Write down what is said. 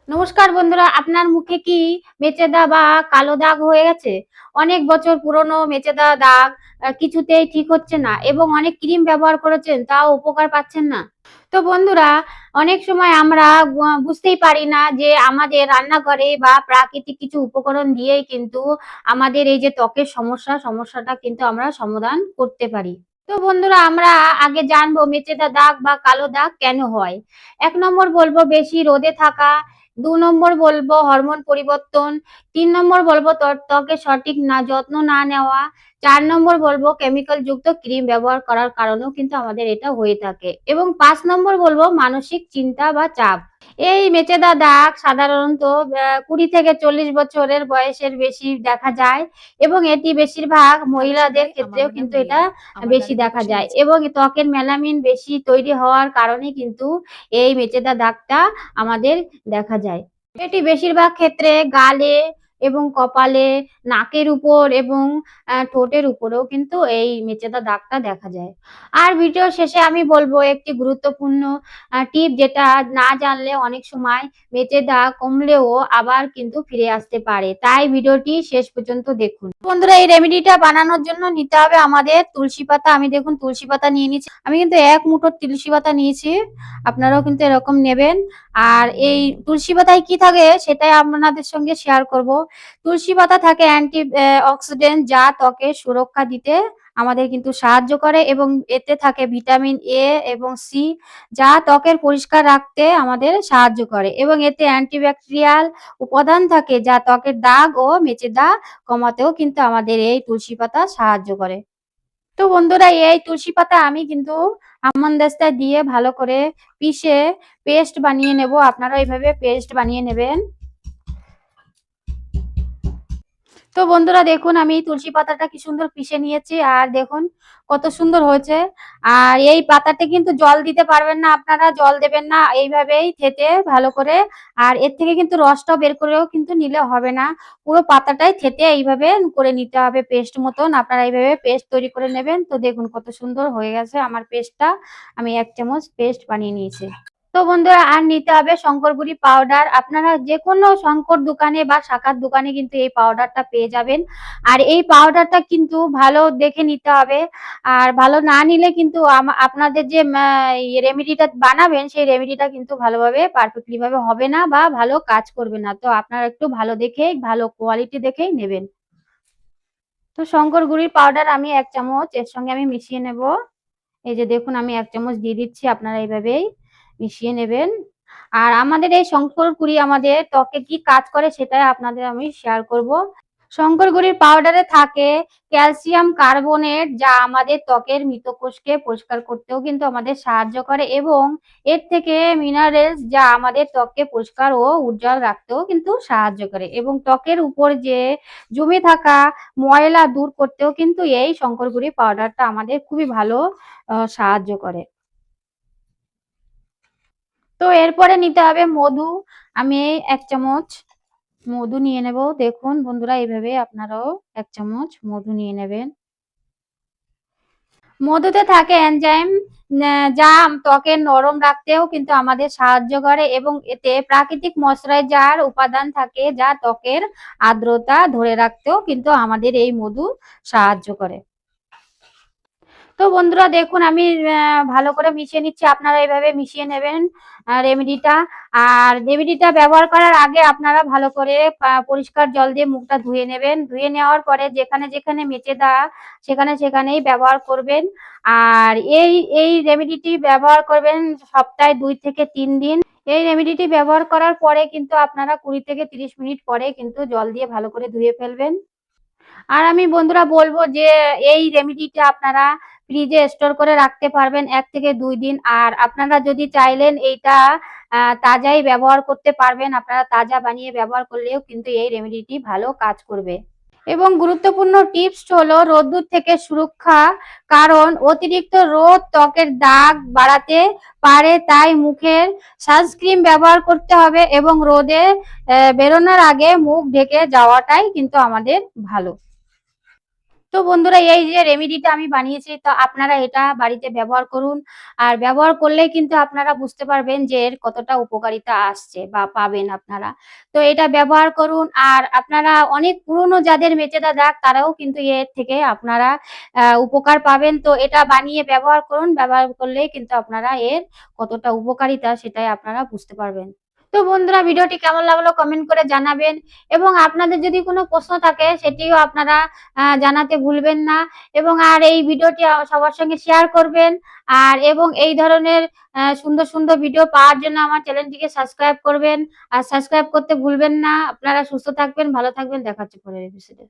নমস্কার বন্ধুরা, আপনার মুখে কি মেচেদা বা কালো দাগ হয়ে গেছে? অনেক বছর পুরনো মেচেদা দাগ কিছুতেই ঠিক হচ্ছে না এবং অনেক ক্রিম ব্যবহার করেছেন তাও উপকার পাচ্ছেন না। তো বন্ধুরা, অনেক সময় আমরা বুঝতেই পারি না যে আমাদের রান্নাঘরে বা প্রাকৃতিক কিছু উপকরণ দিয়েই কিন্তু আমাদের এই যে ত্বকের সমস্যাটা কিন্তু আমরা সমাধান করতে পারি। তো বন্ধুরা, আমরা আগে জানবো মেচেদা দাগ বা কালো দাগ কেন হয়। ১ নম্বর বলবো বেশি রোদে থাকা, ২ নম্বর বলবো হরমোন পরিবর্তন, ৩ নম্বর বলবো ত্বকের সঠিক যত্ন না নেওয়া, ৪ নম্বর বলবো কেমিক্যাল যুক্ত ক্রিম ব্যবহার করার কারণেও কিন্তু আমাদের এটা হয়ে থাকে এবং ৫ নম্বর বলবো মানসিক চিন্তা বা চাপ। এই মেচেদা দাগ সাধারণত ২০ থেকে ৪০ বছরের বয়সের বেশি দেখা যায় এবং এটি বেশিরভাগ মহিলাদের ক্ষেত্রেও কিন্তু এটা বেশি দেখা যায় এবং ত্বকের মেলামিন বেশি তৈরি হওয়ার কারণে কিন্তু এই মেচেদা দাগটা আমাদের দেখা যায়। এটি বেশিরভাগ ক্ষেত্রে গালে এবং কপালে, নাকের উপর এবং ঠোঁটের উপরেও কিন্তু এই মেচেদা দাগটা দেখা যায়। আর ভিডিও শেষে আমি বলবো একটি গুরুত্বপূর্ণ টিপ, যেটা না জানলে অনেক সময় মেচেদা কমলেও আবার কিন্তু ফিরে আসতে পারে। তাই ভিডিওটি শেষ পর্যন্ত দেখুন। বন্ধুরা, এই রেমেডিটা বানানোর জন্য নিতে হবে আমাদের তুলসী পাতা। আমি দেখুন তুলসী পাতা নিয়ে নিচ্ছি। আমি কিন্তু ১ মুঠো তুলসী পাতা নিয়েছি। আপনারাও কিন্তু এরকম নেবেন। আর এই তুলসী পাতায় কি থাকে সেটাই আপনাদের সঙ্গে শেয়ার করব। তুলসী পাতা থাকে অ্যান্টি অক্সিডেন্ট, যা ত্বকের সুরক্ষা দিতে আমাদের কিন্তু সাহায্য করে এবং এতে থাকে ভিটামিন এ এবং সি, যা ত্বকের পরিষ্কার রাখতে আমাদের সাহায্য করে এবং এতে অ্যান্টিব্যাকটেরিয়াল উপাদান থাকে যা ত্বকের দাগ ও মেচেদা কমাতেও কিন্তু আমাদের এই তুলসী পাতা সাহায্য করে। তো বন্ধুরা, এই তুলসী পাতা আমি কিন্তু আমন্ড-দাস্তায় দিয়ে ভালো করে পিষে পেস্ট বানিয়ে নেব। আপনারা এইভাবে পেস্ট বানিয়ে নেবেন। তো বন্ধুরা দেখুন, আমি তুলসী পাতাটা কি সুন্দর পিষে নিয়েছি আর দেখুন কত সুন্দর হয়েছে। আর এই পাতাতে কিন্তু জল দিতে পারবেন না, আপনারা জল দেবেন না, এইভাবেই থেতে ভালো করে। আর এর থেকে কিন্তু রসটাও বের করেও কিন্তু নিলে হবে না, পুরো পাতাটাই থেতে এইভাবে করে নিতে হবে পেস্ট মতন। আপনারা এইভাবে পেস্ট তৈরি করে নেবেন। তো দেখুন কত সুন্দর হয়ে গেছে আমার পেস্টটা। আমি ১ চামচ পেস্ট বানিয়ে নিয়েছি। তো বন্ধুরা, আর নিতে হবে শঙ্করগুড়ি পাউডার। আপনারা যেকোনো শঙ্কর দোকানে বা শাখার দোকানে কিন্তু এই পাউডারটা পেয়ে যাবেন। আর এই পাউডারটা কিন্তু ভালো দেখে নিতে হবে। আর ভালো না নিলে কিন্তু আপনাদের যে রেমেডিটা বানাবেন সেই রেমেডিটা কিন্তু ভালোভাবে পারফেক্টলি ভাবে হবে না বা ভালো কাজ করবে না। তো আপনারা একটু ভালো দেখেই, ভালো কোয়ালিটি দেখেই নেবেন। তো শঙ্কর গুঁড়ির পাউডার আমি ১ চামচ এর সঙ্গে আমি মিশিয়ে নেব। এই যে দেখুন আমি ১ চামচ দিয়ে দিচ্ছি। আপনারা এইভাবেই মিশিয়ে নেবেন। আর আমাদের এই শঙ্কর গুঁড়ি আমাদের ত্বকে কি কাজ করে সেটাই আপনাদের আমি শেয়ার করব। শঙ্কর গুঁড়ির পাউডারে থাকে ক্যালসিয়াম কার্বনেট, যা আমাদের ত্বকের মৃত কোষকে পরিষ্কার করতেও কিন্তু আমাদের সাহায্য করে এবং এর থেকে মিনারেলস, যা আমাদের ত্বককে পরিষ্কার ও উজ্জ্বল রাখতেও কিন্তু সাহায্য করে এবং ত্বকের উপর যে জমে থাকা ময়লা দূর করতেও কিন্তু এই শঙ্কর গুঁড়ি পাউডারটা আমাদের খুবই ভালো সাহায্য করে। তো এরপরে নিতে হবে মধু। আমি ১ চামচ মধু নিয়ে নেব। দেখুন বন্ধুরা, এইভাবে আপনারাও ১ চামচ মধু নিয়ে নেবেন। মধুতে থাকে এনজাইম, যা ত্বকের নরম রাখতেও কিন্তু আমাদের সাহায্য করে এবং এতে প্রাকৃতিক ময়েশ্চারাইজার উপাদান থাকে যা ত্বকের আর্দ্রতা ধরে রাখতেও কিন্তু আমাদের এই মধু সাহায্য করে। তো বন্ধুরা দেখুন আমি ভালো করে মিশিয়ে নিচ্ছি। আপনারা এভাবে মিশিয়ে নেবেন রেমেডিটা। আর রেমেডিটা ব্যবহার করার আগে আপনারা ভালো করে পরিষ্কার জল দিয়ে মুখটা ধুয়ে নেবেন। ধুয়ে নেওয়ার পরে যেখানে মেচেদা সেখানেই ব্যবহার করবেন। আর এই রেমেডিটি ব্যবহার করবেন সপ্তাহে ২ থেকে ৩ দিন। এই রেমেডিটি ব্যবহার করার পরে কিন্তু আপনারা ২০ থেকে ৩০ মিনিট পরে কিন্তু জল দিয়ে ভালো করে ধুয়ে ফেলবেন। আর আমি বন্ধুরা বলবো যে এই রেমেডিটা আপনারা ফ্রিজে স্টোর করে রাখতে পারবেন ১ থেকে ২ দিন। আর আপনারা যদি চাইলেন এইটা তাজাই ব্যবহার করতে পারবেন। আপনারা তাজা বানিয়ে ব্যবহার করলেও কিন্তু এই রেমেডিটি ভালো কাজ করবে। এবং গুরুত্বপূর্ণ টিপস হলো রোদ্দুর থেকে সুরক্ষা, কারণ অতিরিক্ত রোদ ত্বকের দাগ বাড়াতে পারে, তাই মুখের সানস্ক্রিন ব্যবহার করতে হবে এবং রোদে বেরোনোর আগে মুখ ঢেকে যাওয়াটাই কিন্তু আমাদের ভালো। তো বন্ধুরা, এই যে রেমেডিটা আমি বানিয়েছি, তো আপনারা এটা বাড়িতে ব্যবহার করুন। আর ব্যবহার করলেই কিন্তু আপনারা বুঝতে পারবেন যে এর কতটা উপকারিতা আসছে বা পাবেন আপনারা। তো এটা ব্যবহার করুন। আর আপনারা অনেক পুরনো যাদের মেচেদা দাগ, তারাও কিন্তু এর থেকে আপনারা উপকার পাবেন। তো এটা বানিয়ে ব্যবহার করুন। ব্যবহার করলেই কিন্তু আপনারা এর কতটা উপকারিতা সেটাই আপনারা বুঝতে পারবেন। তো বন্ধুরা, ভিডিওটি কেমন লাগলো কমেন্ট করে জানাবেন, এবং আপনাদের যদি কোনো প্রশ্ন থাকে সেটিও আপনারা জানাতে ভুলবেন না। এবং আর এই ভিডিওটি সবার সঙ্গে শেয়ার করবেন। আর এবং এই ধরনের সুন্দর সুন্দর ভিডিও পাওয়ার জন্য আমার চ্যানেলটিকে সাবস্ক্রাইব করবেন। আর সাবস্ক্রাইব করতে ভুলবেন না। আপনারা সুস্থ থাকবেন, ভালো থাকবেন। দেখা হচ্ছে পরের এপিসোডে।